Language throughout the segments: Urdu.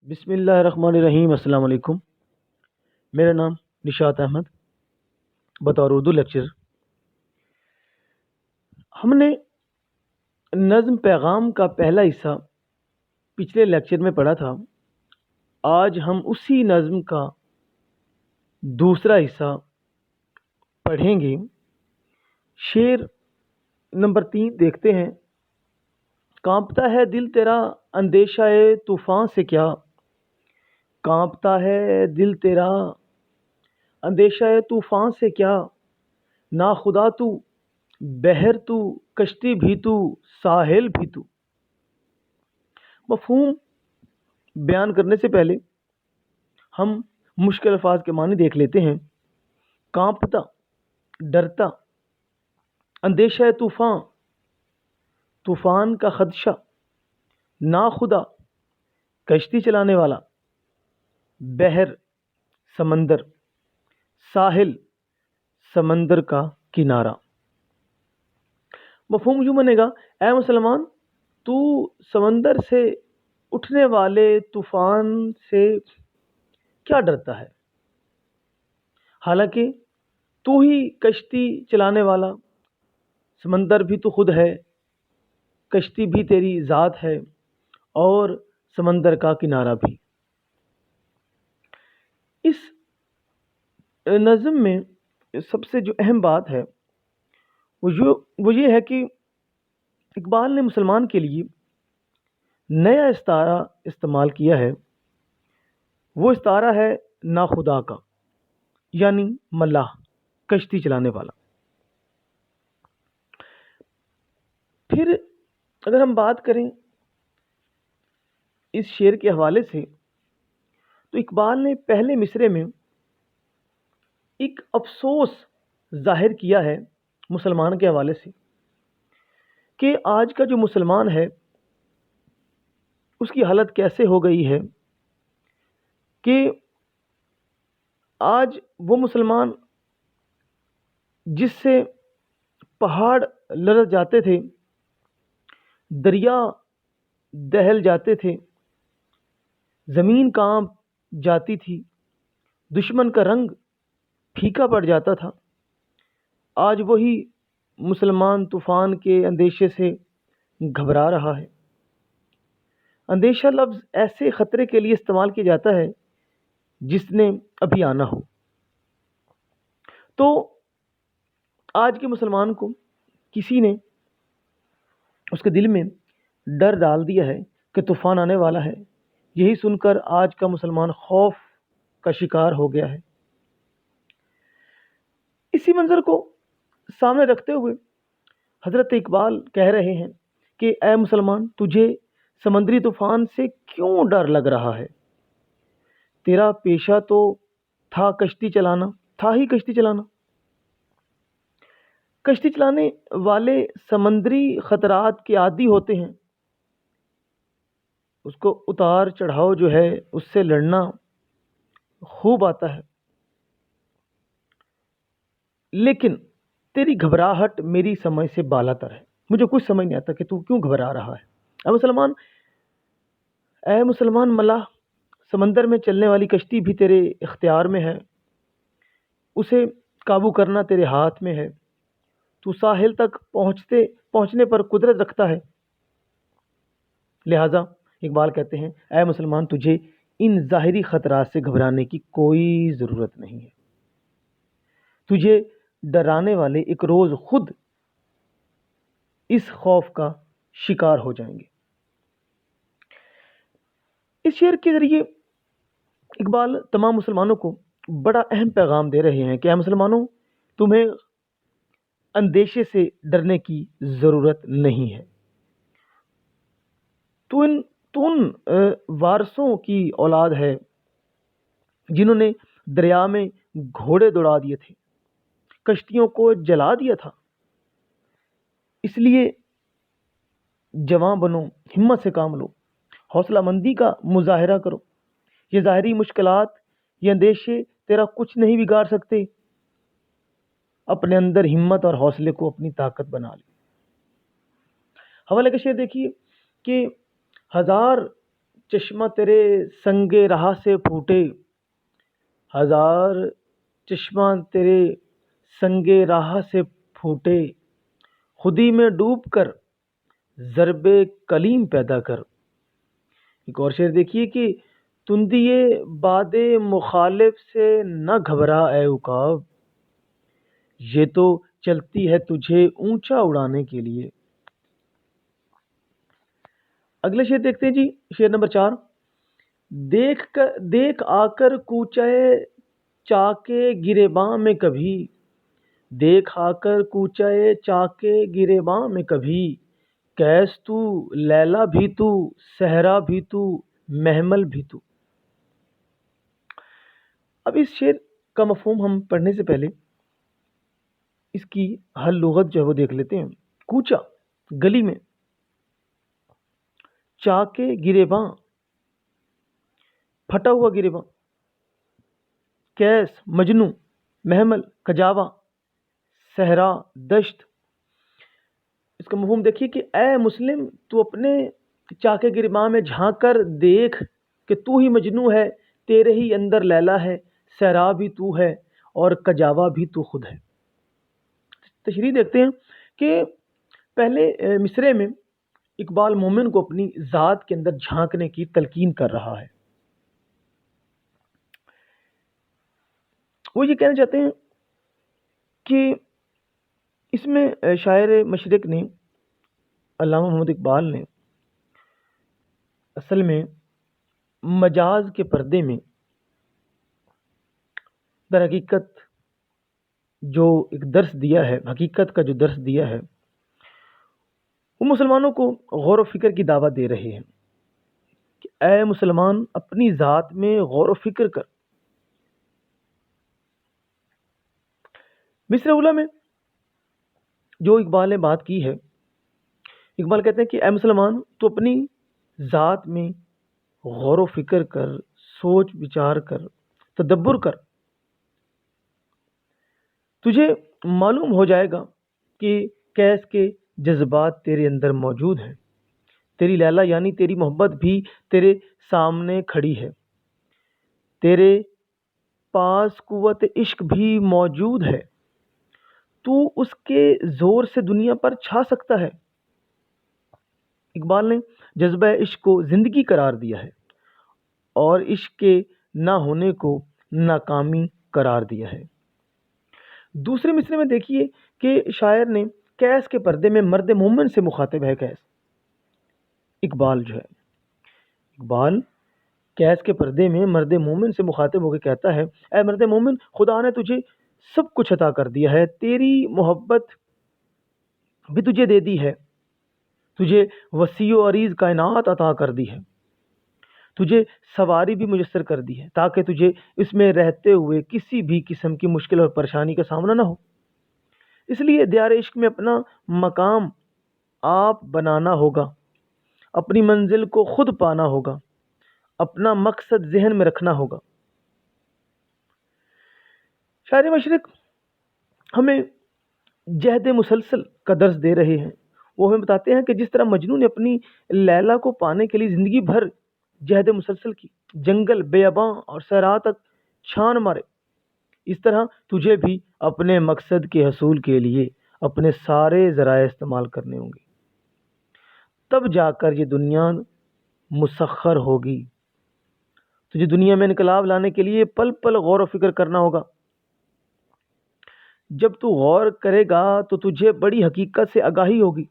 بسم اللہ الرحمن الرحیم۔ السلام علیکم۔ میرا نام نشاط احمد، بطور اردو لیکچر ہم نے نظم پیغام کا پہلا حصہ پچھلے لیکچر میں پڑھا تھا۔ آج ہم اسی نظم کا دوسرا حصہ پڑھیں گے۔ شعر نمبر 3 دیکھتے ہیں۔ کانپتا ہے دل تیرا اندیشہ طوفان سے کیا، کانپتا ہے دل تیرا اندیشہ طوفان سے کیا، ناخدا تو بحر تو کشتی بھی تو ساحل بھی تو۔ مفہوم بیان کرنے سے پہلے ہم مشکل الفاظ کے معنی دیکھ لیتے ہیں۔ کانپتا، ڈرتا، اندیشہ طوفان، طوفان کا خدشہ، ناخدا، کشتی چلانے والا، بحر، سمندر، ساحل، سمندر کا کنارہ۔ مفہوم یوں بنے گا، اے مسلمان تو سمندر سے اٹھنے والے طوفان سے کیا ڈرتا ہے، حالانکہ تو ہی کشتی چلانے والا، سمندر بھی تو خود ہے، کشتی بھی تیری ذات ہے اور سمندر کا کنارہ بھی۔ اس نظم میں سب سے جو اہم بات ہے وہ یہ ہے کہ اقبال نے مسلمان کے لیے نیا استعارہ استعمال کیا ہے۔ وہ استعارہ ہے ناخدا کا، یعنی ملاح، کشتی چلانے والا۔ پھر اگر ہم بات کریں اس شعر کے حوالے سے تو اقبال نے پہلے مصرعے میں ایک افسوس ظاہر کیا ہے مسلمان کے حوالے سے کہ آج کا جو مسلمان ہے اس کی حالت کیسے ہو گئی ہے کہ آج وہ مسلمان جس سے پہاڑ لرز جاتے تھے، دریا دہل جاتے تھے، زمین کانپ جاتی تھی، دشمن کا رنگ پھیکا پڑ جاتا تھا، آج وہی مسلمان طوفان کے اندیشے سے گھبرا رہا ہے۔ اندیشہ لفظ ایسے خطرے کے لیے استعمال کیا جاتا ہے جس نے ابھی آنا ہو۔ تو آج کے مسلمان کو کسی نے اس کے دل میں ڈر ڈال دیا ہے کہ طوفان آنے والا ہے۔ یہی سن کر آج کا مسلمان خوف کا شکار ہو گیا ہے۔ اسی منظر کو سامنے رکھتے ہوئے حضرت اقبال کہہ رہے ہیں کہ اے مسلمان تجھے سمندری طوفان سے کیوں ڈر لگ رہا ہے؟ تیرا پیشہ تو تھا کشتی چلانا، تھا ہی کشتی چلانا۔ کشتی چلانے والے سمندری خطرات کے عادی ہوتے ہیں، اس کو اتار چڑھاؤ جو ہے اس سے لڑنا خوب آتا ہے، لیکن تیری گھبراہٹ میری سمجھ سے بالا تر ہے۔ مجھے کچھ سمجھ نہیں آتا کہ تو کیوں گھبرا رہا ہے۔ اے مسلمان ملاح، سمندر میں چلنے والی کشتی بھی تیرے اختیار میں ہے، اسے قابو کرنا تیرے ہاتھ میں ہے، تو ساحل تک پہنچنے پر قدرت رکھتا ہے۔ لہٰذا اقبال کہتے ہیں اے مسلمان تجھے ان ظاہری خطرات سے گھبرانے کی کوئی ضرورت نہیں ہے، تجھے ڈرانے والے ایک روز خود اس خوف کا شکار ہو جائیں گے۔ اس شعر کے ذریعے اقبال تمام مسلمانوں کو بڑا اہم پیغام دے رہے ہیں کہ اے مسلمانوں تمہیں اندیشے سے ڈرنے کی ضرورت نہیں ہے۔ تو ان وارثوں کی اولاد ہے جنہوں نے دریا میں گھوڑے دوڑا دیے تھے، کشتیوں کو جلا دیا تھا۔ اس لیے جواں بنو، ہمت سے کام لو، حوصلہ مندی کا مظاہرہ کرو۔ یہ ظاہری مشکلات، یہ اندیشے تیرا کچھ نہیں بگاڑ سکتے۔ اپنے اندر ہمت اور حوصلے کو اپنی طاقت بنا لے۔ حوالے کا شعر دیکھیے کہ 1000 چشمہ تیرے سنگ راہ سے پھوٹے، ہزار چشمہ تیرے سنگ راہ سے پھوٹے، خودی میں ڈوب کر ضرب کلیم پیدا کر۔ ایک اور شعر دیکھیے کہ تندی باد مخالف سے نہ گھبرا اے عقاب، یہ تو چلتی ہے تجھے اونچا اڑانے کے لیے۔ اگلے شعر دیکھتے ہیں جی، شعر نمبر 4۔ دیکھ آ کر کوچے چاکے گریباں میں کبھی، دیکھ آ کر کوچے چاکے گریباں میں کبھی، کیس تو لیلا بھی تو صحرا بھی تو محمل بھی تو۔ اب اس شعر کا مفہوم ہم پڑھنے سے پہلے اس کی حل لغت جو ہے وہ دیکھ لیتے ہیں۔ کوچا گلی میں، چاکے گریباں پھٹا ہوا گریباں، کیس مجنو، محمل کجاوا، صحرا دشت۔ اس کا مفہوم دیکھیے کہ اے مسلم تو اپنے چاکے گریباں میں جھانک کر دیکھ کہ تو ہی مجنو ہے، تیرے ہی اندر لیلا ہے، صحرا بھی تو ہے اور کجاوا بھی تو خود ہے۔ تشریح دیکھتے ہیں کہ پہلے مصرعے میں اقبال مومن کو اپنی ذات کے اندر جھانکنے کی تلقین کر رہا ہے۔ وہ یہ کہنا چاہتے ہیں کہ اس میں شاعر مشرق نے، علامہ محمد اقبال نے، اصل میں مجاز کے پردے میں در حقیقت جو ایک درس دیا ہے، حقیقت کا جو درس دیا ہے، وہ مسلمانوں کو غور و فکر کی دعوت دے رہے ہیں کہ اے مسلمان اپنی ذات میں غور و فکر کر۔ مصرع اولی میں جو اقبال نے بات کی ہے، اقبال کہتے ہیں کہ اے مسلمان تو اپنی ذات میں غور و فکر کر، سوچ بچار کر، تدبر کر، تجھے معلوم ہو جائے گا کہ کیس کے جذبات تیرے اندر موجود ہیں۔ تیری لیلا یعنی تیری محبت بھی تیرے سامنے کھڑی ہے، تیرے پاس قوت عشق بھی موجود ہے، تو اس کے زور سے دنیا پر چھا سکتا ہے۔ اقبال نے جذبہ عشق کو زندگی قرار دیا ہے اور عشق کے نہ ہونے کو ناکامی قرار دیا ہے۔ دوسرے مصرعے میں دیکھیے کہ شاعر نے کیس کے پردے میں مرد مومن سے مخاطب ہے کیس، اقبال جو ہے، اقبال کیس کے پردے میں مرد مومن سے مخاطب ہو کے کہتا ہے اے مرد مومن، خدا نے تجھے سب کچھ عطا کر دیا ہے، تیری محبت بھی تجھے دے دی ہے، تجھے وسیع و عریض کائنات عطا کر دی ہے، تجھے سواری بھی میسر کر دی ہے تاکہ تجھے اس میں رہتے ہوئے کسی بھی قسم کی مشکل اور پریشانی کا سامنا نہ ہو۔ اس لیے دیار عشق میں اپنا مقام آپ بنانا ہوگا، اپنی منزل کو خود پانا ہوگا، اپنا مقصد ذہن میں رکھنا ہوگا۔ شاعر مشرق ہمیں جہد مسلسل کا درس دے رہے ہیں۔ وہ ہمیں بتاتے ہیں کہ جس طرح مجنو نے اپنی لیلا کو پانے کے لیے زندگی بھر جہد مسلسل کی، جنگل بیاباں اور صحرا تک چھان مارے، اس طرح تجھے بھی اپنے مقصد کے حصول کے لیے اپنے سارے ذرائع استعمال کرنے ہوں گے، تب جا کر یہ دنیا مسخر ہوگی۔ تجھے دنیا میں انقلاب لانے کے لیے پل پل غور و فکر کرنا ہوگا۔ جب تو غور کرے گا تو تجھے بڑی حقیقت سے آگاہی ہوگی۔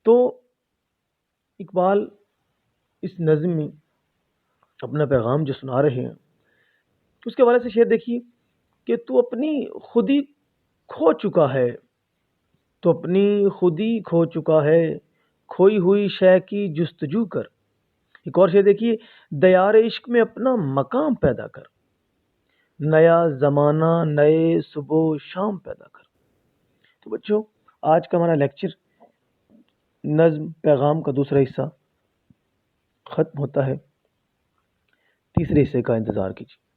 تو اقبال اس نظم میں اپنا پیغام جو سنا رہے ہیں، اس کے حوالے سے شعر دیکھیے کہ تو اپنی خودی کھو چکا ہے، تو اپنی خودی کھو چکا ہے، کھوئی ہوئی شے کی جستجو کر۔ ایک اور شعر دیکھیے، دیار عشق میں اپنا مقام پیدا کر، نیا زمانہ نئے صبح و شام پیدا کر۔ تو بچوں، آج کا ہمارا لیکچر نظم پیغام کا دوسرا حصہ ختم ہوتا ہے، تیسرے حصے کا انتظار کیجیے۔